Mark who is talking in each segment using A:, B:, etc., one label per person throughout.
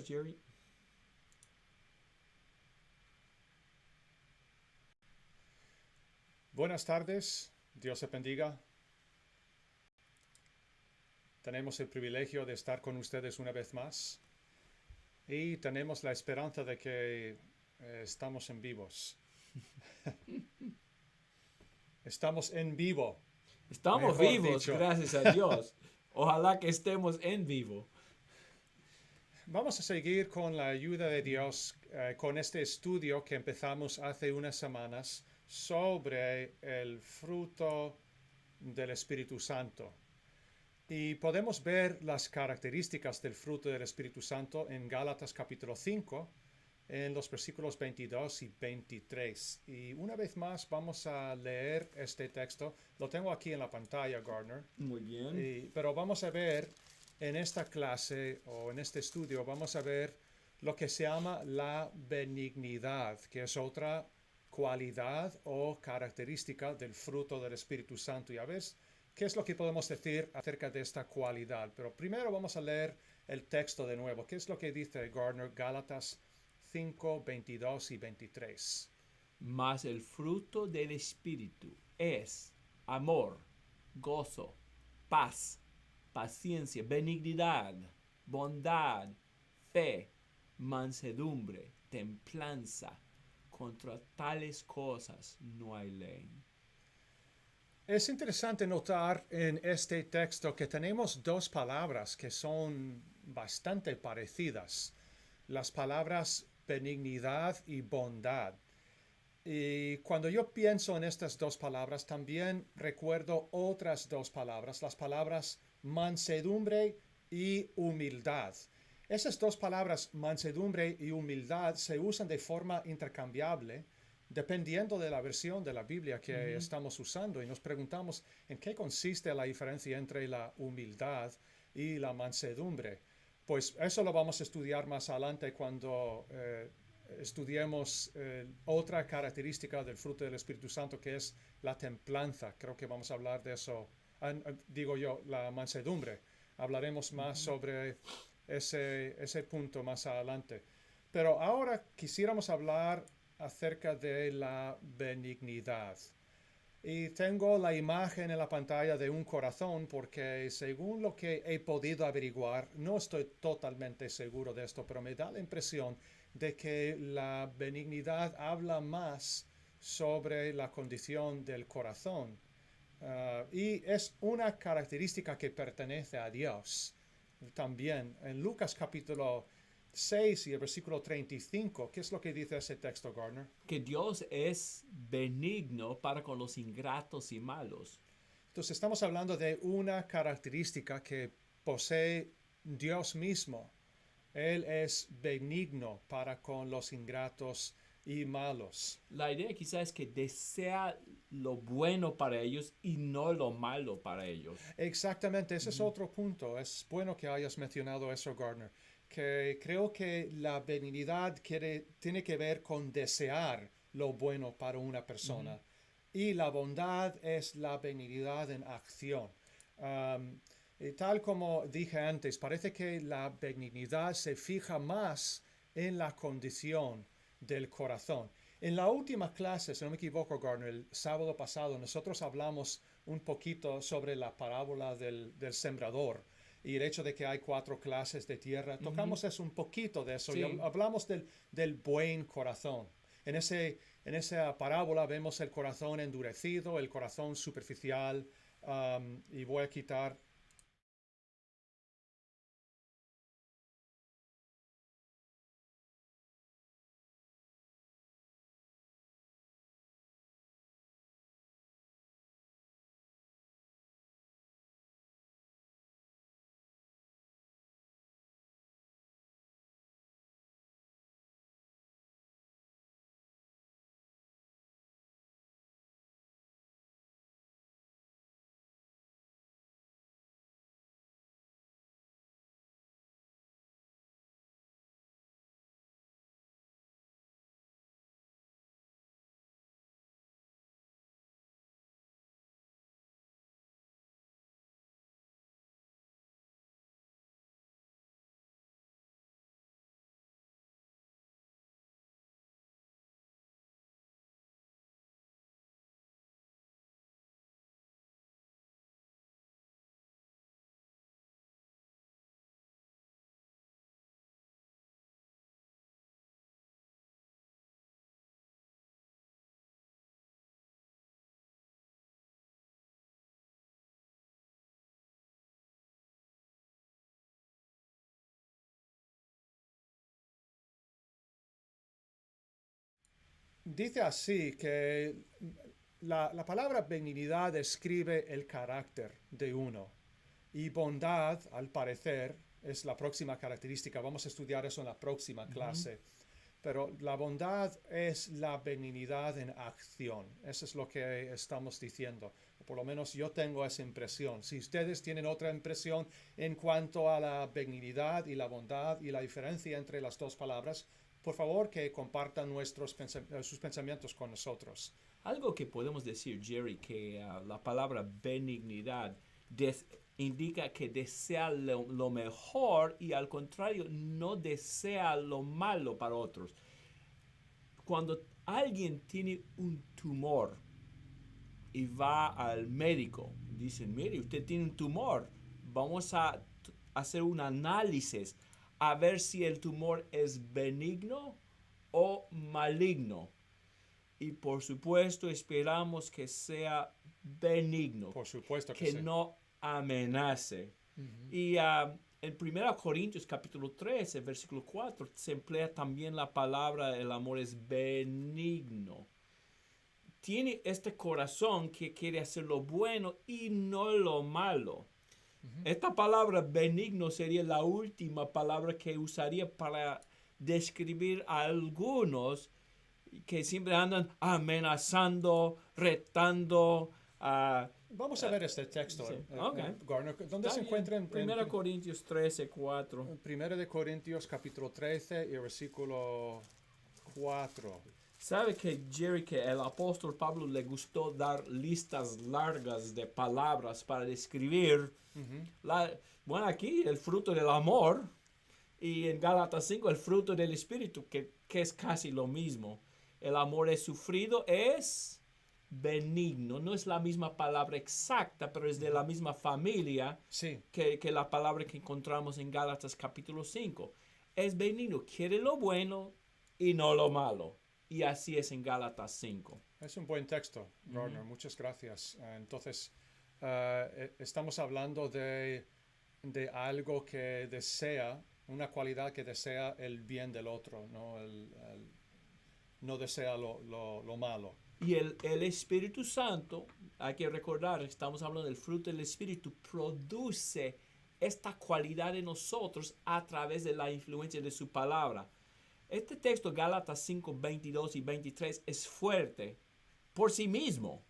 A: escuchamos, Jerry.
B: Buenas tardes, Dios te bendiga. Tenemos el privilegio de estar con ustedes una vez más y tenemos la esperanza de que estamos en vivos. Estamos en vivo,
A: Estamos
B: mejor
A: vivos,
B: dicho.
A: gracias a Dios. Ojalá que estemos en vivo.
B: Vamos a seguir con la ayuda de Dios con este estudio que empezamos hace unas semanas sobre el fruto del Espíritu Santo. Y podemos ver las características del fruto del Espíritu Santo en Gálatas capítulo 5, en los versículos 22 y 23. Y una vez más vamos a leer este texto. Lo tengo aquí en la pantalla, Gardner.
A: Muy bien.
B: Pero vamos a ver en esta clase o en este estudio, vamos a ver lo que se llama la benignidad, que es otra cualidad o característica del fruto del Espíritu Santo. Y a ver, ¿qué es lo que podemos decir acerca de esta cualidad? Pero primero vamos a leer el texto de nuevo. ¿Qué es lo que dice Gardner? Gálatas 5, 22 y 23.
A: Mas el fruto del Espíritu es amor, gozo, paz, paciencia, benignidad, bondad, fe, mansedumbre, templanza. Contra tales cosas no hay ley.
B: Es interesante notar en este texto que tenemos dos palabras que son bastante parecidas. Las palabras benignidad y bondad. Y cuando yo pienso en estas dos palabras, también recuerdo otras dos palabras, las palabras mansedumbre y humildad. Esas dos palabras, mansedumbre y humildad, se usan de forma intercambiable dependiendo de la versión de la Biblia que estamos usando y nos preguntamos en qué consiste la diferencia entre la humildad y la mansedumbre. Pues eso lo vamos a estudiar más adelante cuando estudiemos otra característica del fruto del Espíritu Santo que es la templanza. Creo que vamos a hablar de eso, digo yo, la mansedumbre. Hablaremos más sobre ese punto más adelante. Pero ahora quisiéramos hablar acerca de la benignidad. Y tengo la imagen en la pantalla de un corazón porque según lo que he podido averiguar, no estoy totalmente seguro de esto, pero me da la impresión de que la benignidad habla más sobre la condición del corazón. Y es una característica que pertenece a Dios. También en Lucas capítulo 6 y el versículo 35, ¿qué es lo que dice ese texto, Gardner?
A: Que Dios es benigno para con los ingratos y malos.
B: Entonces estamos hablando de una característica que posee Dios mismo. Él es benigno para con los ingratos y malos.
A: La idea quizá es que desea lo bueno para ellos y no lo malo para ellos.
B: Exactamente, ese es otro punto. Es bueno que hayas mencionado eso, Gardner, que creo que la benignidad tiene que ver con desear lo bueno para una persona. Y la bondad es la benignidad en acción. Y tal como dije antes, parece que la benignidad se fija más en la condición del corazón. En la última clase, si no me equivoco, Gardner, el sábado pasado, nosotros hablamos un poquito sobre la parábola del sembrador y el hecho de que hay 4 clases de tierra. Tocamos eso, un poquito de eso y
A: Sí,
B: hablamos del buen corazón. En esa parábola vemos el corazón endurecido, el corazón superficial, y voy a quitar dice así que la palabra benignidad describe el carácter de uno y bondad, al parecer, es la próxima característica. Vamos a estudiar eso en la próxima clase. Pero la bondad es la benignidad en acción. Eso es lo que estamos diciendo. Por lo menos yo tengo esa impresión. Si ustedes tienen otra impresión en cuanto a la benignidad y la bondad y la diferencia entre las dos palabras, por favor que compartan sus pensamientos con nosotros.
A: Algo que podemos decir, Jerry, que la palabra benignidad indica que desea lo mejor y al contrario no desea lo malo para otros. Cuando alguien tiene un tumor y va al médico, dicen, mire, usted tiene un tumor, vamos a hacer un análisis a ver si el tumor es benigno o maligno. Y por supuesto esperamos que sea benigno,
B: Por supuesto
A: que
B: sí.
A: no amenace. Y en 1 Corintios capítulo 13, versículo 4, se emplea también la palabra, el amor es benigno. Tiene este corazón que quiere hacer lo bueno y no lo malo. Esta palabra benigno sería la última palabra que usaría para describir a algunos que siempre andan amenazando, retando.
B: Vamos a ver este texto,
A: Sí. Okay.
B: Garner. ¿Dónde se encuentra? En
A: 1 Corintios 13, 4.
B: 1 de Corintios capítulo 13 y versículo 4.
A: ¿Sabe que Jerry, que el apóstol Pablo le gustó dar listas largas de palabras para describir, bueno, aquí el fruto del amor y en Gálatas 5 el fruto del espíritu, que es casi lo mismo. El amor es sufrido, es benigno. No es la misma palabra exacta, pero es de la misma familia
B: Sí.
A: que la palabra que encontramos en Gálatas capítulo 5. Es benigno, quiere lo bueno y no lo malo. Y así es en Gálatas 5.
B: Es un buen texto, Garner. Muchas gracias. Entonces, estamos hablando de algo que desea, una cualidad que desea el bien del otro, no desea lo malo.
A: Y el Espíritu Santo, hay que recordar, estamos hablando del fruto del Espíritu, produce esta cualidad en nosotros a través de la influencia de su palabra. Este texto, Gálatas 5, 22 y 23, es fuerte por sí mismo,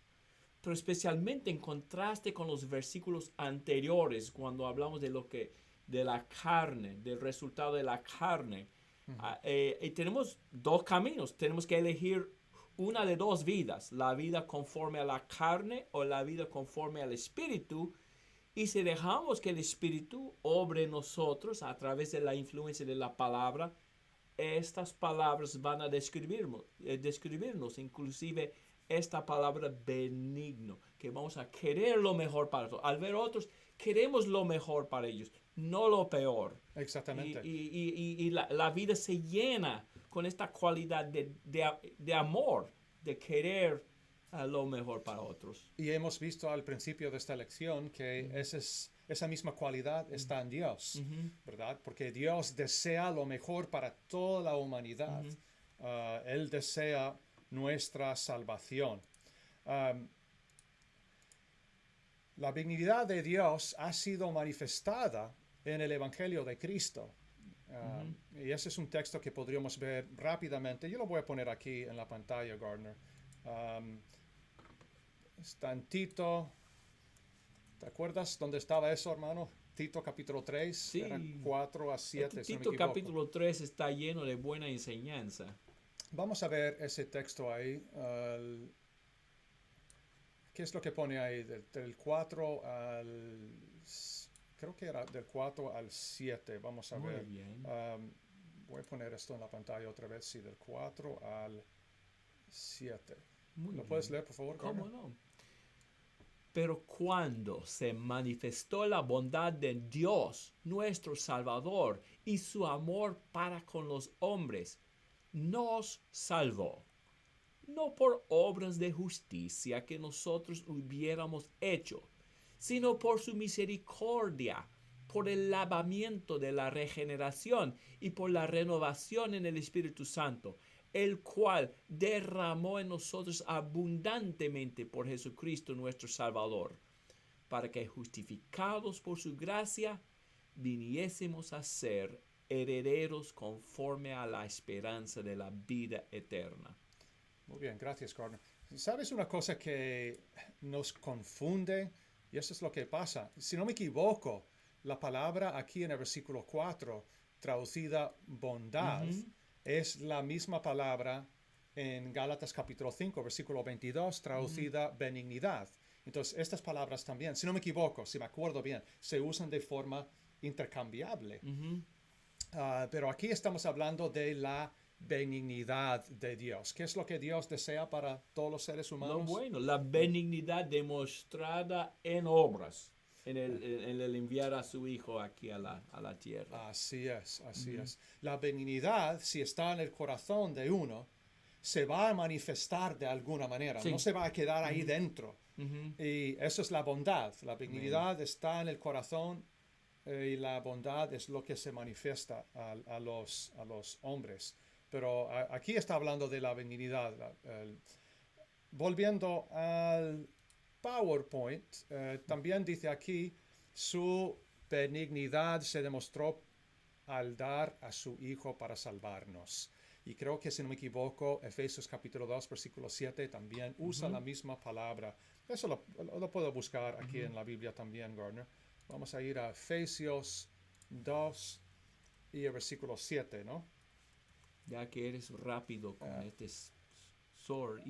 A: pero especialmente en contraste con los versículos anteriores, cuando hablamos de la carne, del resultado de la carne. Y tenemos dos caminos, tenemos que elegir una de dos vidas, la vida conforme a la carne o la vida conforme al Espíritu. Y si dejamos que el Espíritu obre en nosotros a través de la influencia de la palabra, estas palabras van a describirnos, inclusive esta palabra benigno, que vamos a querer lo mejor para todos. Al ver otros, queremos lo mejor para ellos, no lo peor.
B: Exactamente.
A: Y la vida se llena con esta cualidad de amor, de querer lo mejor para otros.
B: Y hemos visto al principio de esta lección que esa misma cualidad está en Dios, ¿verdad? Porque Dios desea lo mejor para toda la humanidad. Él desea nuestra salvación. La benignidad de Dios ha sido manifestada en el Evangelio de Cristo. Y ese es un texto que podríamos ver rápidamente. Yo lo voy a poner aquí en la pantalla, Gardner. Está en Tito. ¿Te acuerdas dónde estaba eso, hermano? Tito capítulo 3,
A: Sí.
B: era 4 a 7. si no me
A: Tito
B: equivoco.
A: capítulo 3 está lleno de buena enseñanza.
B: Vamos a ver ese texto ahí. ¿Qué es lo que pone ahí? Del 4 al... Creo que era del 4 al 7. Vamos a
A: Muy
B: ver.
A: bien.
B: Voy a poner esto en la pantalla otra vez. Sí, del 4 al 7.
A: Muy
B: ¿Lo
A: bien.
B: puedes leer, por favor?
A: ¿Cómo
B: Gardner?
A: no? Pero cuando se manifestó la bondad de Dios, nuestro Salvador, y su amor para con los hombres, nos salvó, no por obras de justicia que nosotros hubiéramos hecho, sino por su misericordia, por el lavamiento de la regeneración y por la renovación en el Espíritu Santo, el cual derramó en nosotros abundantemente por Jesucristo nuestro Salvador, para que justificados por su gracia, viniésemos a ser herederos conforme a la esperanza de la vida eterna.
B: Muy bien, gracias, Gardner. ¿Sabes una cosa que nos confunde? Y eso es lo que pasa. Si no me equivoco, la palabra aquí en el versículo 4, traducida bondad, es la misma palabra en Gálatas capítulo 5, versículo 22, traducida benignidad. Entonces, estas palabras también, si no me equivoco, si me acuerdo bien, se usan de forma intercambiable. Pero aquí estamos hablando de la benignidad de Dios. ¿Qué es lo que Dios desea para todos los seres
A: Lo
B: humanos?
A: bueno, la benignidad demostrada en obras, en el enviar a su Hijo aquí a la tierra.
B: Así es, así es. La benignidad, si está en el corazón de uno, se va a manifestar de alguna manera,
A: Sí.
B: no se va a quedar ahí dentro. Y eso es la bondad. La benignidad está en el corazón y la bondad es lo que se manifiesta a los hombres. Pero aquí está hablando de la benignidad. Volviendo al PowerPoint, también dice aquí, su benignidad se demostró al dar a su Hijo para salvarnos. Y creo que, si no me equivoco, Efesios capítulo 2, versículo 7 también usa la misma palabra. Eso lo puedo buscar aquí en la Biblia también, Gardner. Vamos a ir a Efesios 2 y el versículo 7, ¿no?
A: Ya que eres rápido con este sword.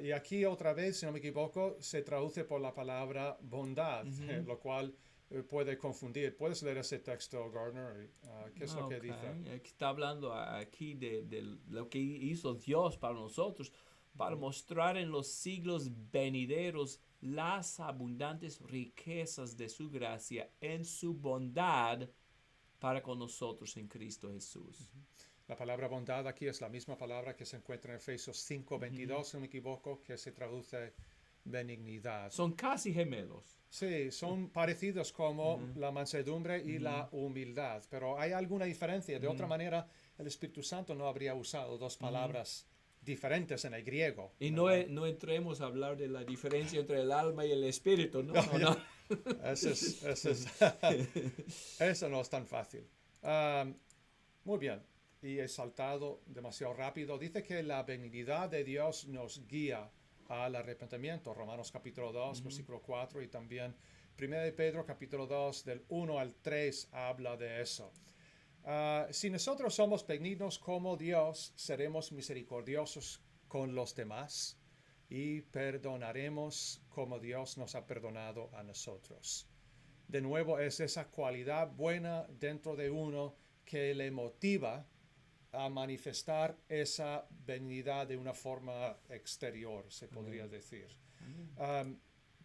B: Y aquí otra vez, si no me equivoco, se traduce por la palabra bondad, lo cual puede confundir. ¿Puedes leer ese texto, Gardner? ¿Qué es lo que dice?
A: Aquí está hablando aquí de lo que hizo Dios para nosotros, para mostrar en los siglos venideros las abundantes riquezas de su gracia en su bondad para con nosotros en Cristo Jesús.
B: La palabra bondad aquí es la misma palabra que se encuentra en Efesios 5, 22, si no me equivoco, que se traduce benignidad.
A: Son casi gemelos.
B: Sí, son parecidos como la mansedumbre y la humildad, pero hay alguna diferencia. De otra manera, el Espíritu Santo no habría usado dos palabras diferentes en el griego.
A: Y no entremos a hablar de la diferencia entre el alma y el espíritu, ¿no? No.
B: Eso no es tan fácil. Muy bien. Y he saltado demasiado rápido. Dice que la benignidad de Dios nos guía al arrepentimiento. Romanos capítulo 2, versículo 4, y también 1 de Pedro capítulo 2, del 1 al 3, habla de eso. Si nosotros somos benignos como Dios, seremos misericordiosos con los demás y perdonaremos como Dios nos ha perdonado a nosotros. De nuevo, es esa cualidad buena dentro de uno que le motiva a manifestar esa benignidad de una forma exterior, se podría decir.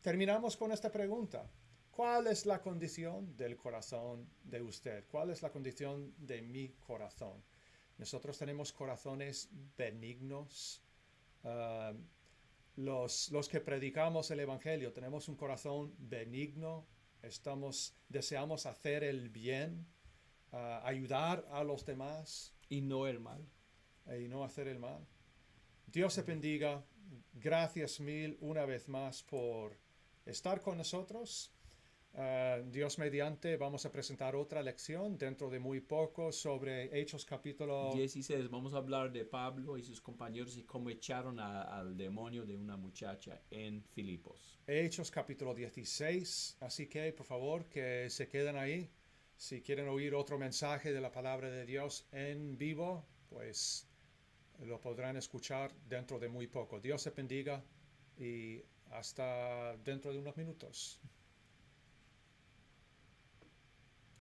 B: Terminamos con esta pregunta. ¿Cuál es la condición del corazón de usted? ¿Cuál es la condición de mi corazón? Nosotros tenemos corazones benignos. Los que predicamos el Evangelio tenemos un corazón benigno. Deseamos hacer el bien, ayudar a los demás.
A: Y no el mal.
B: Y no hacer el mal. Dios te bendiga. Gracias mil una vez más por estar con nosotros. Dios mediante, vamos a presentar otra lección dentro de muy poco sobre Hechos capítulo
A: 16. Vamos a hablar de Pablo y sus compañeros y cómo echaron al demonio de una muchacha en Filipos.
B: Hechos capítulo 16. Así que, por favor, que se queden ahí. Si quieren oír otro mensaje de la palabra de Dios en vivo, pues lo podrán escuchar dentro de muy poco. Dios te bendiga y hasta dentro de unos minutos.